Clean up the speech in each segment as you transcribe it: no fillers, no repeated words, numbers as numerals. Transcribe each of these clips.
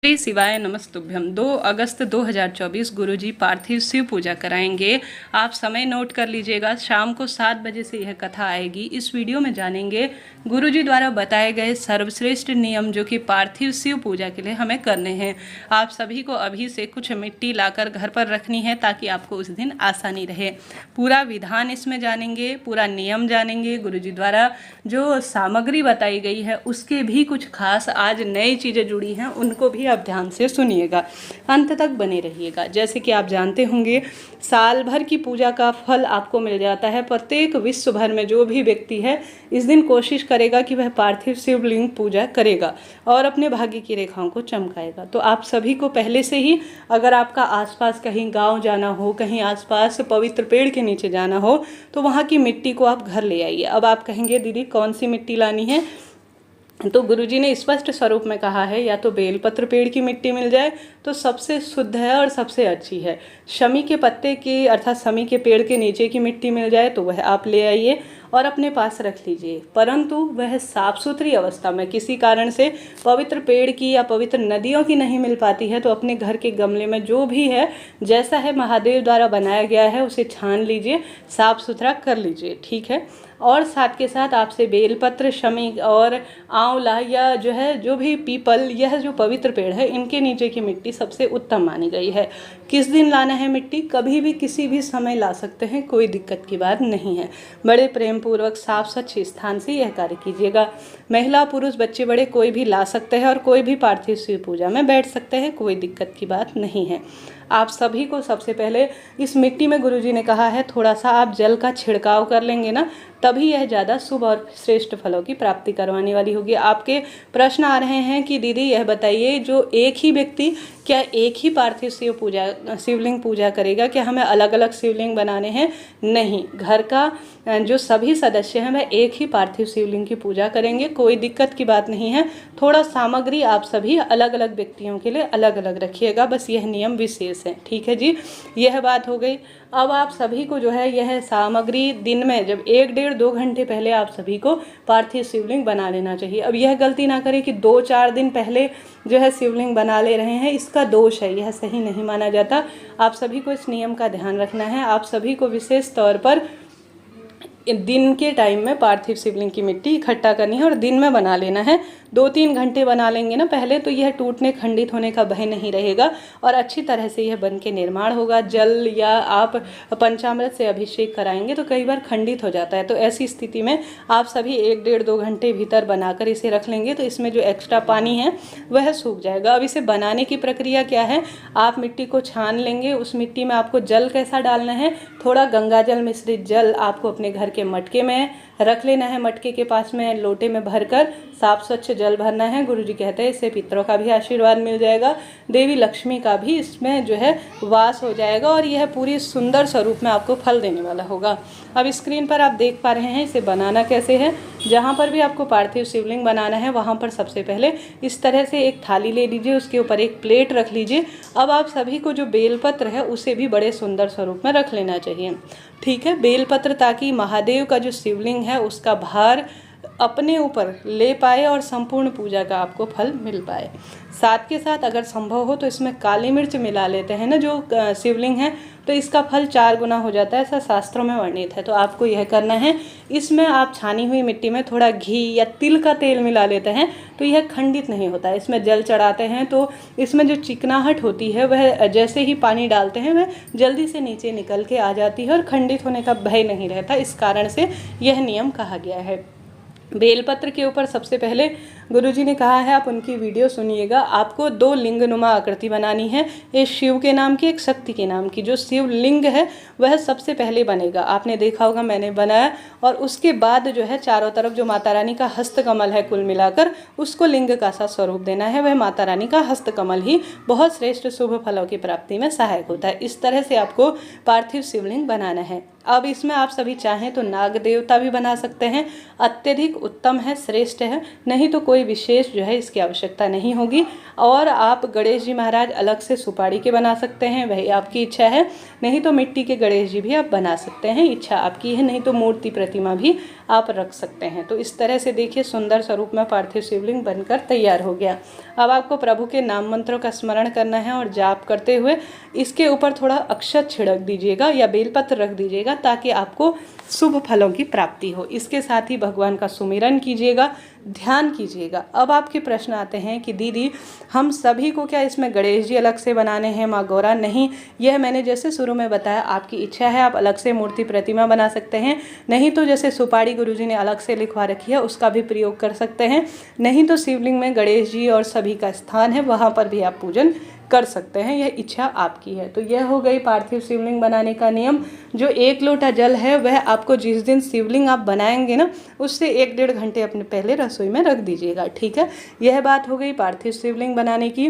श्री शिवाय नमस्तुभ्यम। 2 अगस्त 2024 गुरुजी पार्थिव शिव पूजा कराएंगे। आप समय नोट कर लीजिएगा। शाम को 7 बजे से यह कथा आएगी। इस वीडियो में जानेंगे गुरुजी द्वारा बताए गए सर्वश्रेष्ठ नियम जो कि पार्थिव शिव पूजा के लिए हमें करने हैं। आप सभी को अभी से कुछ मिट्टी लाकर घर पर रखनी है ताकि आपको उस दिन आसानी रहे। पूरा विधान इसमें जानेंगे, पूरा नियम जानेंगे। गुरुजी द्वारा जो सामग्री बताई गई है उसके भी कुछ खास आज नई चीज़ें जुड़ी हैं, उनको भी आप ध्यान से सुनिएगा, अंत तक बने रहिएगा। जैसे कि आप जानते होंगे साल भर की पूजा का फल आपको मिल जाता है। प्रत्येक विश्व भर में जो भी व्यक्ति है इस दिन कोशिश करेगा कि वह पार्थिव शिवलिंग पूजा करेगा और अपने भाग्य की रेखाओं को चमकाएगा। तो आप सभी को पहले से ही, अगर आपका आसपास कहीं गांव जाना हो, कहीं आसपास पवित्र पेड़ के नीचे जाना हो, तो वहाँ की मिट्टी को आप घर ले आइए। अब आप कहेंगे दीदी कौन सी मिट्टी लानी है, तो गुरुजी ने स्पष्ट स्वरूप में कहा है या तो बेलपत्र पेड़ की मिट्टी मिल जाए तो सबसे शुद्ध है और सबसे अच्छी है। शमी के पत्ते की अर्थात शमी के पेड़ के नीचे की मिट्टी मिल जाए तो वह आप ले आइए और अपने पास रख लीजिए, परंतु वह साफ सुथरी अवस्था में। किसी कारण से पवित्र पेड़ की या पवित्र नदियों की नहीं मिल पाती है तो अपने घर के गमले में जो भी है, जैसा है महादेव द्वारा बनाया गया है, उसे छान लीजिए, साफ सुथरा कर लीजिए, ठीक है। और साथ के साथ आपसे बेलपत्र, शमी और आंवला या जो भी पीपल, यह जो पवित्र पेड़ है, इनके नीचे की मिट्टी सबसे उत्तम मानी गई है। किस दिन लाना है मिट्टी? कभी भी किसी भी समय ला सकते हैं, कोई दिक्कत की बात नहीं है। बड़े प्रेम पूर्वक साफ स्वच्छ स्थान से यह कार्य कीजिएगा। महिला पुरुष बच्चे बड़े कोई भी ला सकते हैं और कोई भी पार्थिव शिव पूजा में बैठ सकते हैं, कोई दिक्कत की बात नहीं है। आप सभी को सबसे पहले इस मिट्टी में गुरुजी ने कहा है थोड़ा सा आप जल का छिड़काव कर लेंगे ना, तभी यह ज़्यादा शुभ और श्रेष्ठ फलों की प्राप्ति करवाने वाली होगी। आपके प्रश्न आ रहे हैं कि दीदी यह बताइए, जो एक ही व्यक्ति क्या एक ही पार्थिव शिवलिंग पूजा करेगा? क्या हमें अलग अलग शिवलिंग बनाने हैं? नहीं, घर का जो सभी सदस्य हैं वह एक ही पार्थिव शिवलिंग की पूजा करेंगे, कोई दिक्कत की बात नहीं है। थोड़ा सामग्री आप सभी अलग अलग व्यक्तियों के लिए अलग अलग रखिएगा, बस यह नियम विशेष है, ठीक है जी। यह बात हो गई। अब आप सभी को यह सामग्री दिन में जब 1-1.5-2 घंटे पहले आप सभी को पार्थिव शिवलिंग बना लेना चाहिए। अब यह गलती ना करें कि 2-4 दिन पहले शिवलिंग बना ले रहे हैं, इसका दोष है, यह सही नहीं माना जाता। आप सभी को इस नियम का ध्यान रखना है। आप सभी को विशेष तौर पर दिन के टाइम में पार्थिव शिवलिंग की मिट्टी इकट्ठा करनी है और दिन में बना लेना है। 2-3 घंटे बना लेंगे ना पहले, तो यह टूटने खंडित होने का भय नहीं रहेगा और अच्छी तरह से यह बन के निर्माण होगा। जल या आप पंचामृत से अभिषेक कराएंगे तो कई बार खंडित हो जाता है, तो ऐसी स्थिति में आप सभी 1-1.5-2 घंटे भीतर बनाकर इसे रख लेंगे तो इसमें जो एक्स्ट्रा पानी है वह सूख जाएगा। अब इसे बनाने की प्रक्रिया क्या है? आप मिट्टी को छान लेंगे, उस मिट्टी में आपको जल कैसा डालना है? थोड़ा गंगा जल मिश्रित जल आपको अपने घर के मटके में रख लेना है। मटके के पास में लोटे में भरकर साफ स्वच्छ जल भरना है। गुरुजी कहते हैं इससे पितरों का भी आशीर्वाद मिल जाएगा, देवी लक्ष्मी का भी इसमें वास हो जाएगा और यह पूरी सुंदर स्वरूप में आपको फल देने वाला होगा। अब स्क्रीन पर आप देख पा रहे हैं इसे बनाना कैसे है। जहाँ पर भी आपको पार्थिव शिवलिंग बनाना है वहाँ पर सबसे पहले इस तरह से एक थाली ले लीजिए, उसके ऊपर एक प्लेट रख लीजिए। अब आप सभी को जो बेलपत्र है उसे भी बड़े सुंदर स्वरूप में रख लेना चाहिए, ठीक है। बेलपत्र ताकि महादेव का जो शिवलिंग है उसका भार अपने ऊपर ले पाए और संपूर्ण पूजा का आपको फल मिल पाए। साथ के साथ अगर संभव हो तो इसमें काली मिर्च मिला लेते हैं ना जो शिवलिंग है, तो इसका फल 4 गुना हो जाता है, ऐसा शास्त्रों में वर्णित है। तो आपको यह करना है। इसमें आप छानी हुई मिट्टी में थोड़ा घी या तिल का तेल मिला लेते हैं तो यह खंडित नहीं होता। इसमें जल चढ़ाते हैं तो इसमें जो चिकनाहट होती है वह जैसे ही पानी डालते हैं वह जल्दी से नीचे निकल के आ जाती है और खंडित होने का भय नहीं रहता। इस कारण से यह नियम कहा गया है। बेलपत्र के ऊपर सबसे पहले गुरुजी ने कहा है, आप उनकी वीडियो सुनिएगा। आपको 2 लिंगनुमा आकृति बनानी है, एक शिव के नाम की, एक शक्ति के नाम की। जो शिवलिंग है वह सबसे पहले बनेगा, आपने देखा होगा मैंने बनाया। और उसके बाद चारों तरफ जो माता रानी का हस्तकमल है, कुल मिलाकर उसको लिंग का सा स्वरूप देना है। वह माता रानी का हस्तकमल ही बहुत श्रेष्ठ शुभ फलों की प्राप्ति में सहायक होता है। इस तरह से आपको पार्थिव शिवलिंग बनाना है। अब इसमें आप सभी चाहें तो नाग देवता भी बना सकते हैं, अत्यधिक उत्तम है, श्रेष्ठ है। नहीं तो कोई कोई विशेष जो है इसकी आवश्यकता नहीं होगी। और आप गणेश जी महाराज अलग से सुपारी के बना सकते हैं, वही आपकी इच्छा है। नहीं तो मिट्टी के गणेश जी भी आप बना सकते हैं, इच्छा आपकी है। नहीं तो मूर्ति प्रतिमा भी आप रख सकते हैं। तो इस तरह से देखिए सुंदर स्वरूप में पार्थिव शिवलिंग बनकर तैयार हो गया। अब आपको प्रभु के नाम मंत्रों का स्मरण करना है और जाप करते हुए इसके ऊपर थोड़ा अक्षत छिड़क दीजिएगा या बेलपत्र रख दीजिएगा, ताकि आपको शुभ फलों की प्राप्ति हो। इसके साथ ही भगवान का सुमिरन कीजिएगा, ध्यान कीजिएगा। अब आपके प्रश्न आते हैं कि दीदी हम सभी को क्या इसमें गणेश जी अलग से बनाने हैं, माँ गौरा? नहीं, यह मैंने जैसे शुरू में बताया, आपकी इच्छा है आप अलग से मूर्ति प्रतिमा बना सकते हैं। नहीं तो जैसे सुपारी गुरुजी ने अलग से लिखवा रखी है उसका भी प्रयोग कर सकते हैं। नहीं तो शिवलिंग में गणेश जी और सभी का स्थान है, वहाँ पर भी आप पूजन कर सकते हैं, यह इच्छा आपकी है। तो यह हो गई पार्थिव शिवलिंग बनाने का नियम। जो 1 लोटा जल है वह आपको जिस दिन शिवलिंग आप बनाएंगे ना, उससे 1-1.5 घंटे अपने पहले रसोई में रख दीजिएगा, ठीक है। यह बात हो गई पार्थिव शिवलिंग बनाने की।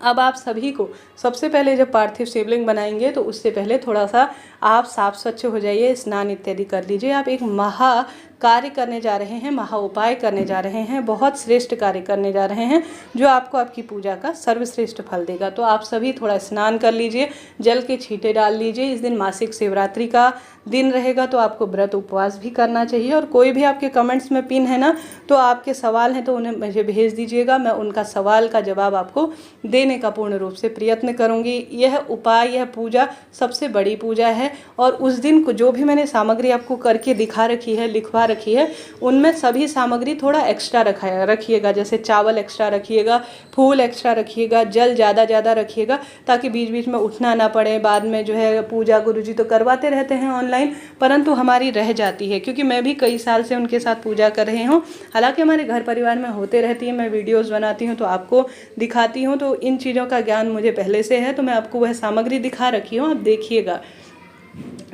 अब आप सभी को सबसे पहले जब पार्थिव शिवलिंग बनाएंगे तो उससे पहले थोड़ा सा आप साफ स्वच्छ हो जाइए, स्नान इत्यादि कर लीजिए। आप एक महा कार्य करने जा रहे हैं, महा उपाय करने जा रहे हैं, बहुत श्रेष्ठ कार्य करने जा रहे हैं, जो आपको आपकी पूजा का सर्वश्रेष्ठ फल देगा। तो आप सभी थोड़ा स्नान कर लीजिए, जल के छींटे डाल लीजिए। इस दिन मासिक शिवरात्रि का दिन रहेगा, तो आपको व्रत उपवास भी करना चाहिए। और कोई भी आपके कमेंट्स में पिन है ना, तो आपके सवाल हैं तो उन्हें मुझे भेज दीजिएगा, मैं उनका सवाल का जवाब आपको देने का पूर्ण रूप से प्रयत्न करूँगी। यह उपाय, यह पूजा सबसे बड़ी पूजा है। और उस दिन को जो भी मैंने सामग्री आपको करके दिखा रखी है, लिखवा रखी है, उनमें सभी सामग्री थोड़ा एक्स्ट्रा रखिएगा। जैसे चावल एक्स्ट्रा रखिएगा, फूल एक्स्ट्रा रखिएगा, जल ज़्यादा रखिएगा, ताकि बीच बीच में उठना ना पड़े। बाद में जो है पूजा गुरुजी तो करवाते रहते हैं ऑनलाइन, परंतु हमारी रह जाती है, क्योंकि मैं भी कई साल से उनके साथ पूजा कर रही हूँ। हालांकि हमारे घर परिवार में होते रहती है, मैं वीडियोज़ बनाती हूँ तो आपको दिखाती हूँ, तो इन चीज़ों का ज्ञान मुझे पहले से है, तो मैं आपको वह सामग्री दिखा रखी हूँ, आप देखिएगा।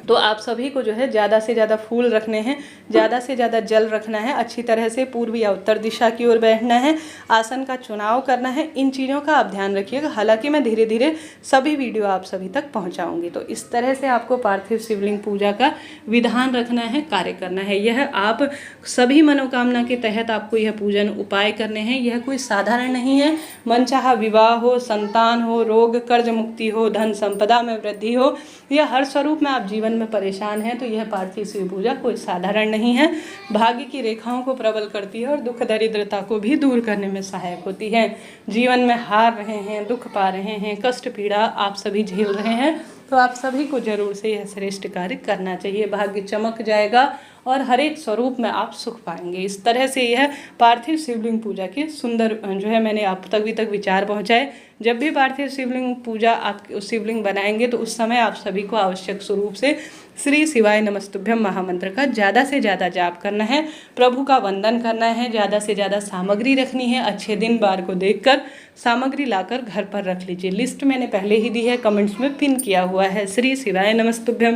तो आप सभी को जो है ज़्यादा से ज़्यादा फूल रखने हैं, ज़्यादा से ज़्यादा जल रखना है, अच्छी तरह से पूर्व या उत्तर दिशा की ओर बैठना है, आसन का चुनाव करना है। इन चीज़ों का आप ध्यान रखिएगा। हालांकि मैं धीरे धीरे सभी वीडियो आप सभी तक पहुंचाऊंगी। तो इस तरह से आपको पार्थिव शिवलिंग पूजा का विधान रखना है, कार्य करना है। यह आप सभी मनोकामना के तहत आपको यह पूजन उपाय करने हैं। यह कोई साधारण नहीं है। मनचाहा विवाह हो, संतान हो, रोग कर्ज मुक्ति हो, धन संपदा में वृद्धि हो, यह हर स्वरूप में आप जीवन में परेशान हैं तो यह पार्थिव शिव पूजा कोई साधारण नहीं है। भाग्य की रेखाओं को प्रबल करती है और दुख दरिद्रता को भी दूर करने में सहायक होती है। जीवन में हार रहे हैं, दुख पा रहे हैं, कष्ट पीड़ा आप सभी झेल रहे हैं, तो आप सभी को जरूर से यह श्रेष्ठ कार्य करना चाहिए। भाग्य चमक जाएगा और हर एक स्वरूप में आप सुख पाएंगे। इस तरह से यह पार्थिव शिवलिंग पूजा के सुंदर जो है मैंने आप तक विचार पहुंचाए। जब भी पार्थिव शिवलिंग पूजा आप शिवलिंग बनाएंगे तो उस समय आप सभी को आवश्यक स्वरूप से श्री शिवाय नमस्तुभ्यम महामंत्र का ज़्यादा से ज़्यादा जाप करना है, प्रभु का वंदन करना है, ज़्यादा से ज़्यादा सामग्री रखनी है। अच्छे दिन बार को देखकर सामग्री लाकर घर पर रख लीजिए। लिस्ट मैंने पहले ही दी है, कमेंट्स में पिन किया हुआ है। श्री शिवाय नमस्तुभ्यम।